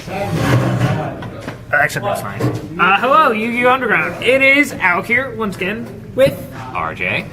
Actually, that's nice. Hello, Yu-Gi-Oh! Underground. It is Alec here, once again, with RJ.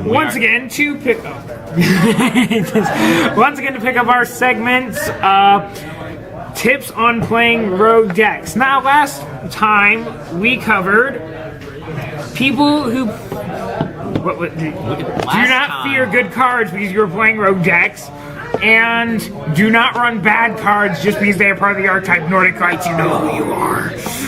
Once again to pick up our segments, tips on playing rogue decks. Now, last time we covered people who do not fear good cards because you were playing rogue decks, and do not run bad cards just because they are part of the archetype Nordic Lights. You know who you are.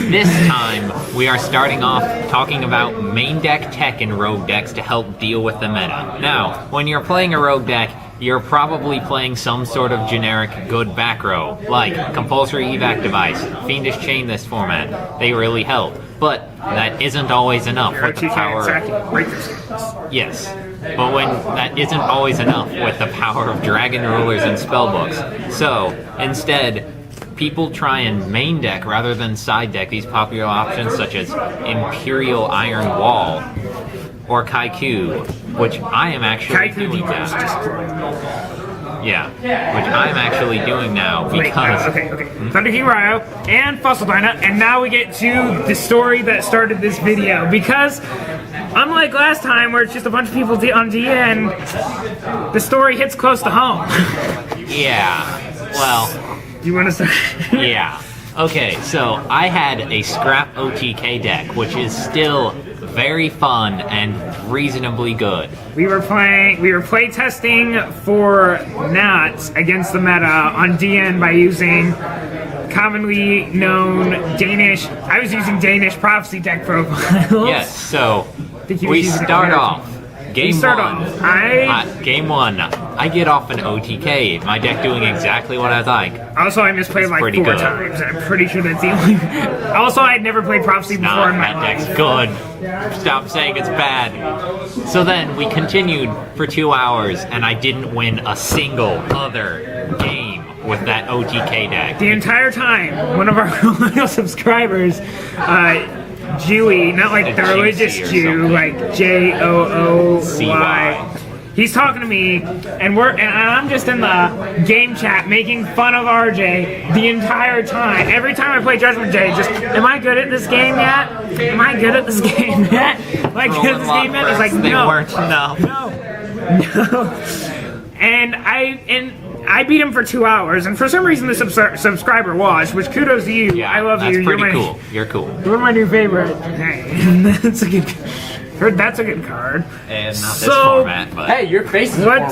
This time, we are starting off talking about main deck tech in rogue decks to help deal with the meta. Now, when you're playing a rogue deck, you're probably playing some sort of generic good back row, like Compulsory Evac Device, Fiendish Chain List format. They really help. But that isn't always enough with the power. Yes, but when that isn't always enough with the power of Dragon Rulers and Spellbooks. So instead, people try and main deck rather than side deck these popular options such as Imperial Iron Wall or Kaiku, which I am actually doing now. Yeah, which I'm actually doing now because... Okay. Thunder King Ryo and Fossil Dyna, and now we get to the story that started this video, because unlike last time where it's just a bunch of people on DN, the story hits close to home. Yeah, well... Do you want to start? Yeah. Okay, so I had a Scrap OTK deck, which is still very fun and reasonably good. We were play testing for Nats against the meta on DN by using commonly known Danish. I was using Danish Prophecy deck profiles. Yes, so we start off. Game one, I get off an OTK, my deck doing exactly what I like. Also, I misplayed like 4 times, and I'm pretty sure that's the only... Also, I'd never played Prophecy before in my life. That deck's good. Stop saying it's bad. So then, we continued for 2 hours, and I didn't win a single other game with that OTK deck. The entire time, one of our loyal subscribers, Jewy, not like the religious Jew, like J-O-O-Y. He's talking to me, and I'm just in the game chat making fun of RJ the entire time. Every time I play Judgment Day, just, am I good at this game yet? Am I good at this game yet? Am I good at this game yet? It's like, no. They weren't, no. And I beat him for 2 hours, and for some reason the subscriber watched, which kudos to you. Yeah, I love you. That's pretty cool. You're cool. You're my new favorite. Hey, that's a good. Heard that's a good card. And not this format, but hey, your face is what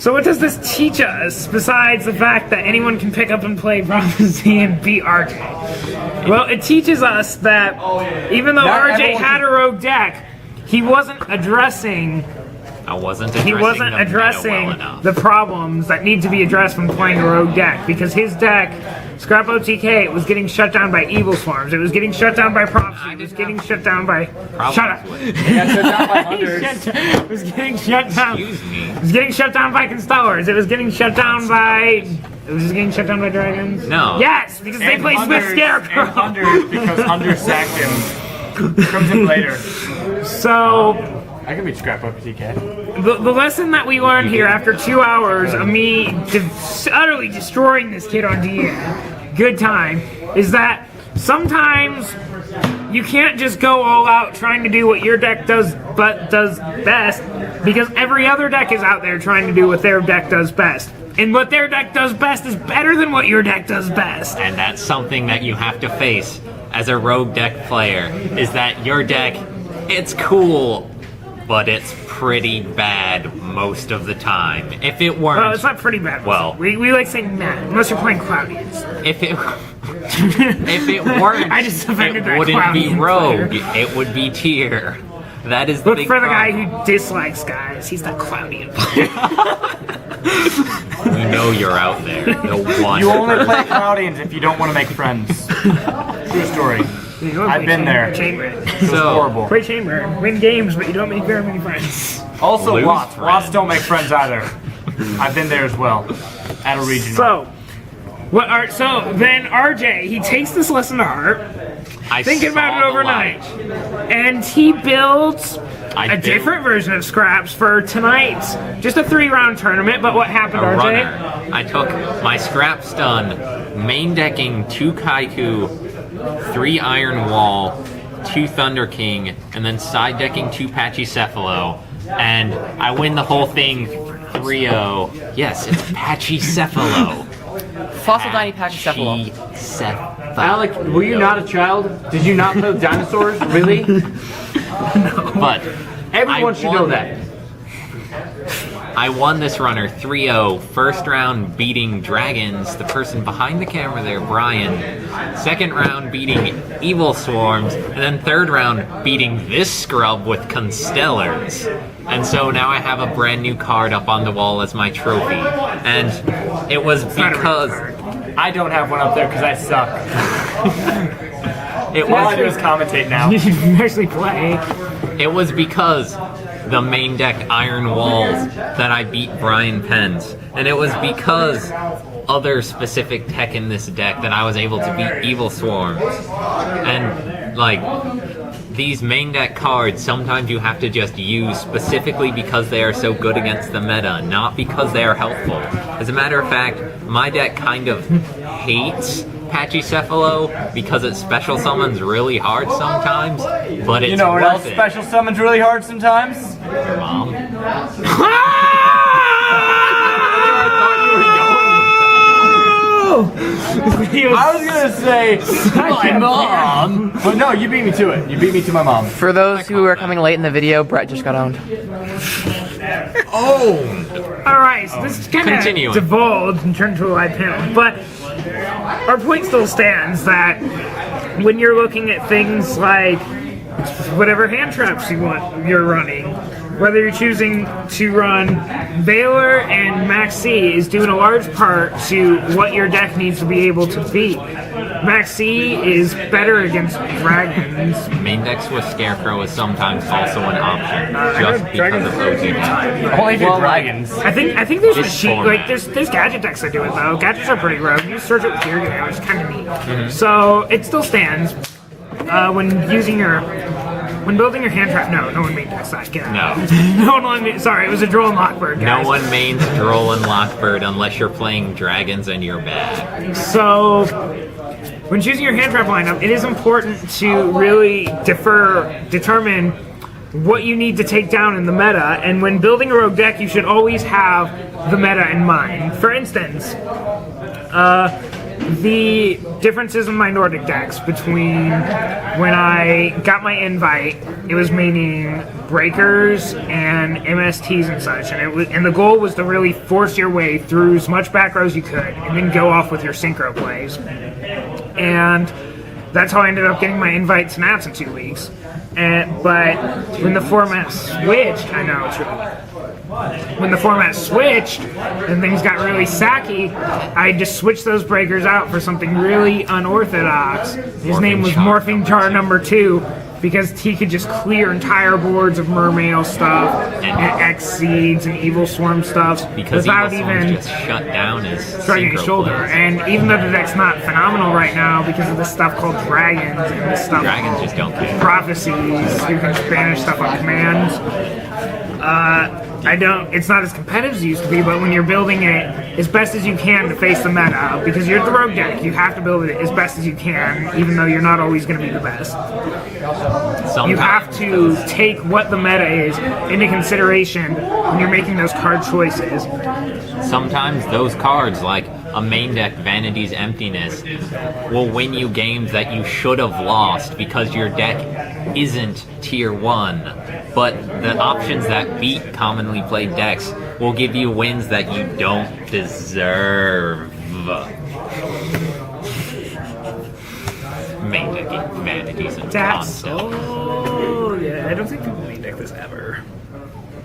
So what does this teach us besides the fact that anyone can pick up and play Prophecy and beat RJ? Well, it teaches us that even though RJ had a rogue deck, he wasn't addressing the problems that need to be addressed when playing a rogue deck, because his deck, Scrap OTK, was getting shut down by Evil Swarms, it was getting shut down by Prophecy, it was getting shut down by... Shut up! It was getting shut down... Excuse me. It was getting shut down by Constellars, it was getting shut down by... It was just getting shut down by Dragons? No. Yes, because they play Swift Scarecrow! And Hunters, because Hunter sacked him. Comes in later. So... I can beat Scrap OTK. The lesson that we learned here after 2 hours of me utterly destroying this kid on DN, good time, is that sometimes you can't just go all out trying to do what your deck does best, because every other deck is out there trying to do what their deck does best. And what their deck does best is better than what your deck does best. And that's something that you have to face as a rogue deck player, is that your deck, it's cool, but it's pretty bad most of the time. If it weren't... Well, it's not pretty bad. Well... We like saying mad, unless you're playing Cloudians. If it weren't, I just offended it wouldn't be rogue, player. it would be tier. That is the Look big for the problem. guy who dislikes guys. He's the Cloudian player. We know you're out there. The one You only person. play Cloudians if you don't want to make friends. True story. I've been there. Chamber. It was horrible. Play Chamber. Win games, but you don't make very many friends. Also, Lose Lots. friends. Lots don't make friends either. I've been there as well. At a regional. So then RJ, he takes this lesson to heart, thinking about it overnight, and he builds a different version of Scraps for tonight's, just a 3-round tournament. But what happened, RJ? I took my scrap stun, main decking 2 Kaiku, 3 Iron Wall, 2 Thunder King, and then side decking 2 Pachycephalo. And I win the whole thing 3-0. Yes, it's Pachycephalo. Fossil Tiny Pachycephalo. Pachycephalo. Alec, were you not a child? Did you not play with dinosaurs? Really? But Everyone I should know won- that. I won this runner 3-0. First round beating Dragons, the person behind the camera there, Brian. Second round beating Evil Swarms. And then third round beating this scrub with Constellars. And so now I have a brand new card up on the wall as my trophy. And it was because... I don't have one up there because I suck. It All I do was, is commentate now. You should actually play. it was because the main deck Iron Walls that I beat Brian Pence. And it was because other specific tech in this deck that I was able to beat Evil Swarms. And, like, these main deck cards, sometimes you have to just use specifically because they are so good against the meta, not because they are helpful. As a matter of fact, my deck kind of hates Pachycephalo because it special summons really hard sometimes, but it's You know what worth else it. special summons really hard sometimes? Your mom. I was gonna say my mom, but no, you beat me to it. You beat me to my mom. For those who are coming late in the video, Brett just got owned. Alright, so this kind Continuing. of devolved and turned into a live panel, but our point still stands that when you're looking at things like whatever hand traps you're running, whether you're choosing to run Valor and Max C is doing a large part to what your deck needs to be able to beat. Max C is better against dragons. Main decks with Scarecrow is sometimes also an option, just because Dragons of OTG. Only do dragons. I think there's This machine format. like there's gadget decks that do it though. Gadgets are pretty rogue. You search it with your game, which is kind of neat. So it still stands when building your hand trap. No one made that side. Get out. No. No one made. Sorry, it was a Droll and Lockbird. No Guys. one mains Droll and Lockbird unless you're playing dragons and you're bad. So, when choosing your hand trap lineup, it is important to really determine what you need to take down in the meta, and when building a rogue deck, you should always have the meta in mind. For instance, the differences in my Nordic decks between when I got my invite, it was maining breakers and MSTs and such, and the goal was to really force your way through as much back row as you could, and then go off with your synchro plays. And that's how I ended up getting my invites and outs in 2 weeks. But when the format switched, I know it's really when the format switched and things got really sacky, I just switched those breakers out for something really unorthodox. His name was Morphing Jar number 2, because he could just clear entire boards of Mermail stuff and X Seeds and Evil Swarm stuff Because without Evil Swarms even just shut down his striking his synchro shoulder. plays. And even though the deck's not phenomenal right now because of this stuff called Dragons and this stuff Dragons called just don't care. Prophecies, you can just banish stuff on commands. It's not as competitive as it used to be, but when you're building it as best as you can to face the meta, because you're the rogue deck, you have to build it as best as you can, even though you're not always going to be the best. You have to take what the meta is into consideration when you're making those card choices. Sometimes those cards, like a main deck Vanity's Emptiness, will win you games that you should have lost because your deck isn't tier 1. But the options that beat commonly played decks will give you wins that you don't deserve. Main decking Vanities and That's console. yeah. I don't think people main deck this ever.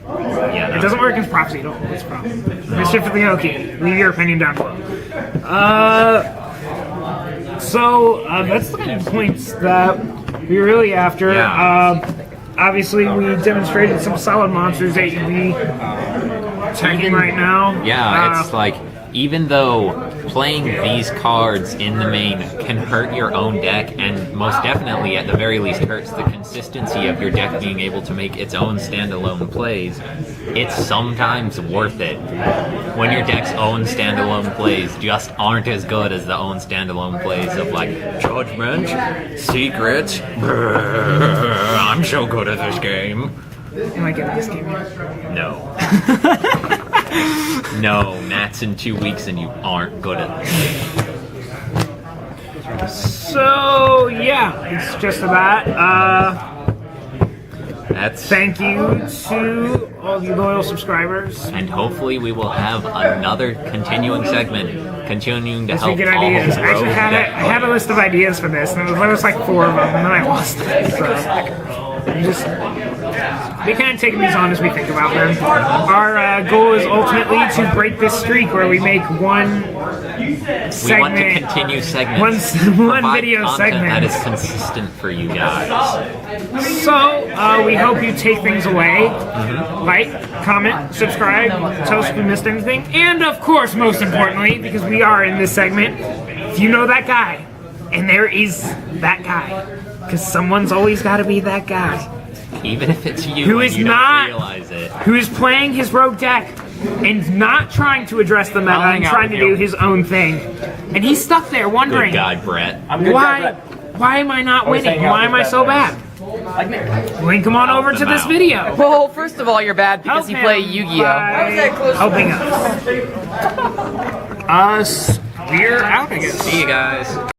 Yeah, It doesn't work against Prophecy at all. That's a problem. Mischief of the Oki. Leave your opinion down below. So that's the kind of points that we're really after. Yeah. Obviously, we demonstrated some solid monsters that you'd be attacking right now. Yeah, it's like, even though playing these cards in the main can hurt your own deck, and most definitely, at the very least, hurts the consistency of your deck being able to make its own standalone plays, it's sometimes worth it when your deck's own standalone plays just aren't as good as the own standalone plays of like Judgment, Secret. I'm so good at this game. Am I good at this game? No. No, Matt's in 2 weeks and you aren't good at this. So yeah, it's just that. That's Thank you to all you loyal subscribers. and hopefully we will have another continuing segment, continuing to Let's make help good all ideas. I actually rogue had deck I had a list of ideas for this, and there was like 4 of them, and then I lost it. So I'm just we kind of take these on as we think about them. Our goal is ultimately to break this streak where we make one We segment. want to continue segments. One Provide video content segment. that is consistent for you guys. So, we hope you take things away. Like, comment, subscribe, tell us if we missed anything. And, of course, most importantly, because we are in this segment, if you know that guy, and there is that guy, because someone's always got to be that guy, Even if it's you Who and is you not- don't realize it. who is playing his rogue deck and not trying to address the meta I'll hang and out trying to with you. do his own thing. And he's stuck there wondering, Good God, Brett. I'm good. why am I not Always winning? hang out Why with am I bad so guys. bad? Link him on over to them this out. video. Well, first of all, you're bad because Help you play him Yu-Gi-Oh. by helping us. We're out, I guess. See you guys.